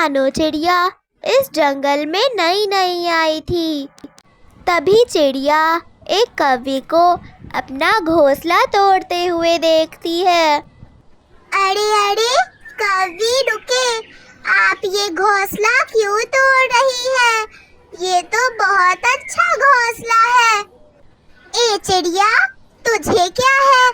रानो चिड़िया इस जंगल में नई नई आई थी। तभी चिड़िया एक कौवे को अपना घोंसला तोड़ते हुए देखती है। अरे अरे कौवी रुके, आप ये घोंसला क्यों तोड़ रही है? ये तो बहुत अच्छा घोंसला है। ए चिड़िया, तुझे क्या है?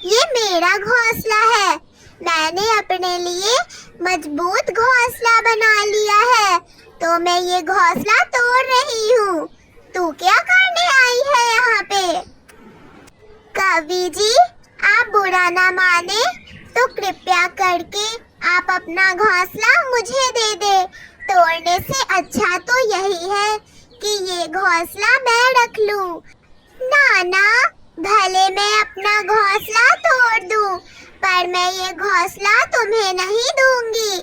ये मेरा घोंसला है। मैंने अपने लिए मजबूत घोंसला बना लिया है, तो मैं ये घोंसला तोड़ रही हूँ। तू क्या करने आई है यहाँ पे? कवि जी, आप बुरा ना माने तो कृपया करके आप अपना घोंसला मुझे दे दे। तोड़ने से अच्छा तो यही है कि ये घोंसला मैं रख लूं। ना ना, भले मैं अपना घोंसला तोड़ दूं, पर मैं ये घोंसला तुम्हें नहीं दूंगी।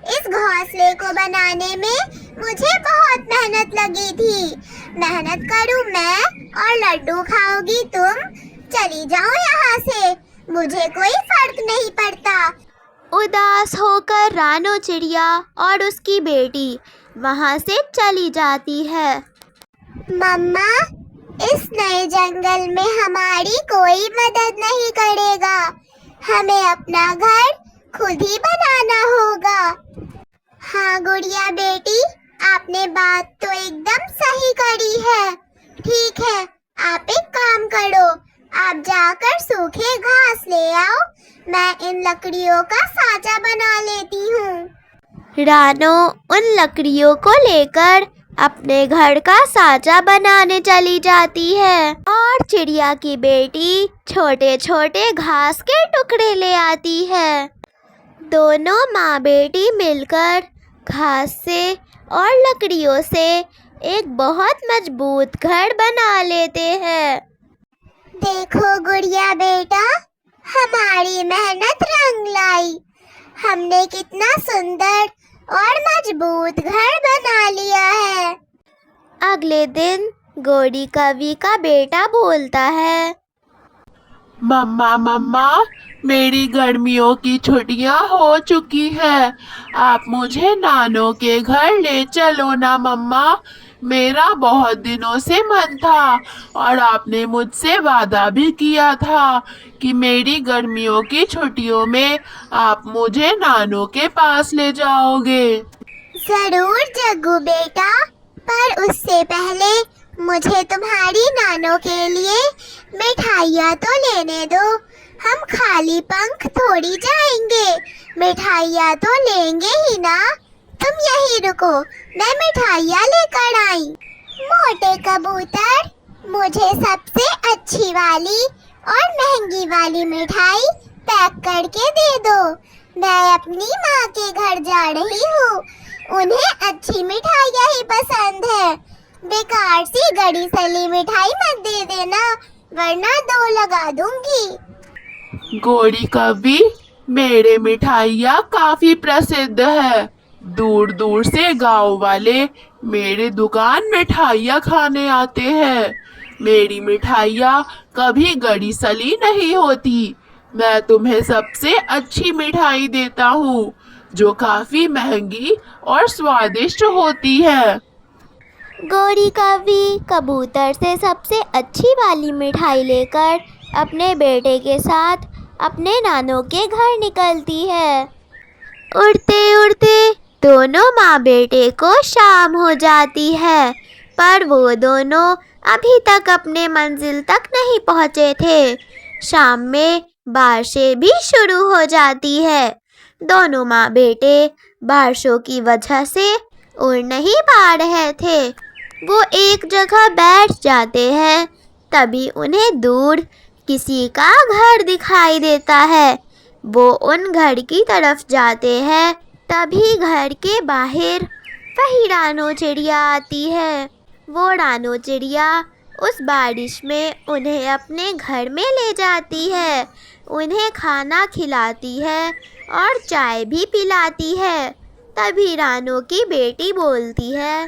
इस घोंसले को बनाने में मुझे बहुत मेहनत लगी थी। मेहनत करूं मैं और लड्डू खाओगी तुम। चली जाओ यहाँ से, मुझे कोई फर्क नहीं पड़ता। उदास होकर रानो चिड़िया और उसकी बेटी वहाँ से चली जाती है। मम्मा, इस नए जंगल में हमारी कोई मदद नहीं करेगा। हमें अपना घर खुद ही बनाना होगा। हाँ गुड़िया बेटी, आपने बात तो एकदम सही करी है। ठीक है, आप एक काम करो, आप जाकर सूखे घास ले आओ। मैं इन लकड़ियों का साजा बना लेती हूँ। रानो उन लकड़ियों को लेकर अपने घर का साजा बनाने चली जाती है और चिड़िया की बेटी छोटे छोटे घास के टुकड़े ले आती है। दोनों माँ बेटी मिलकर घास से और लकड़ियों से एक बहुत मजबूत घर बना लेते हैं। देखो गुड़िया बेटा, हमारी मेहनत रंग लाई। हमने कितना सुंदर और मजबूत घर बना लिया है। अगले दिन गोरी कवि का बेटा बोलता है, मम्मा मम्मा, मेरी गर्मियों की छुट्टियां हो चुकी है। आप मुझे नानो के घर ले चलो ना मम्मा। मेरा बहुत दिनों से मन था और आपने मुझसे वादा भी किया था कि मेरी गर्मियों की छुट्टियों में आप मुझे नानो के पास ले जाओगे। जरूर जग्गू बेटा, पर उससे पहले मुझे तुम्हारी नानो के लिए मिठाइयाँ तो लेने दो। हम खाली पंख थोड़ी जाएंगे, मिठाइयाँ तो लेंगे ही ना। तुम यहीं रुको, मैं मिठाइयाँ लेकर आई। मोटे कबूतर, मुझे सबसे अच्छी वाली और महंगी वाली मिठाई पैक करके दे दो। मैं अपनी माँ के घर जा रही हूँ, उन्हें अच्छी मिठाइयाँ ही पसंद है। बेकार सी गड़ी सली मिठाई मत दे देना, वरना दो लगा दूंगी। गोरी कवि, मेरे मिठाइयाँ काफी प्रसिद्ध है। दूर दूर से गांव वाले मेरे दुकान मिठाइयाँ खाने आते हैं। मेरी मिठाइयाँ कभी गड़ी सली नहीं होती। मैं तुम्हें सबसे अच्छी मिठाई देता हूँ, जो काफी महंगी और स्वादिष्ट होती है। गोरी कवि कबूतर से सबसे अच्छी वाली मिठाई लेकर अपने बेटे के साथ अपने नानों के घर निकलती है। उड़ते उड़ते दोनों माँ बेटे को शाम हो जाती है, पर वो दोनों अभी तक अपने मंजिल तक नहीं पहुँचे थे। शाम में बारिशें भी शुरू हो जाती है। दोनों माँ बेटे बारिशों की वजह से उड़ नहीं पा रहे थे। वो एक जगह बैठ जाते हैं, तभी उन्हें दूर किसी का घर दिखाई देता है। वो उन घर की तरफ जाते हैं, तभी घर के बाहर वही रानो चिड़िया आती है। वो रानो चिड़िया उस बारिश में उन्हें अपने घर में ले जाती है, उन्हें खाना खिलाती है और चाय भी पिलाती है। तभी रानो की बेटी बोलती है,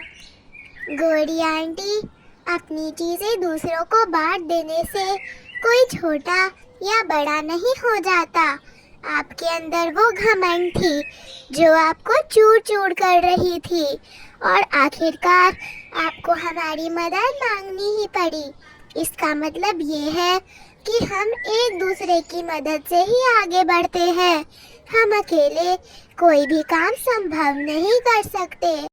गोरी आंटी, अपनी चीजें दूसरों को बांट देने से कोई छोटा या बड़ा नहीं हो जाता। आपके अंदर वो घमंड थी जो आपको चूर चूर कर रही थी और आखिरकार आपको हमारी मदद मांगनी ही पड़ी। इसका मतलब ये है कि हम एक दूसरे की मदद से ही आगे बढ़ते हैं। हम अकेले कोई भी काम संभव नहीं कर सकते।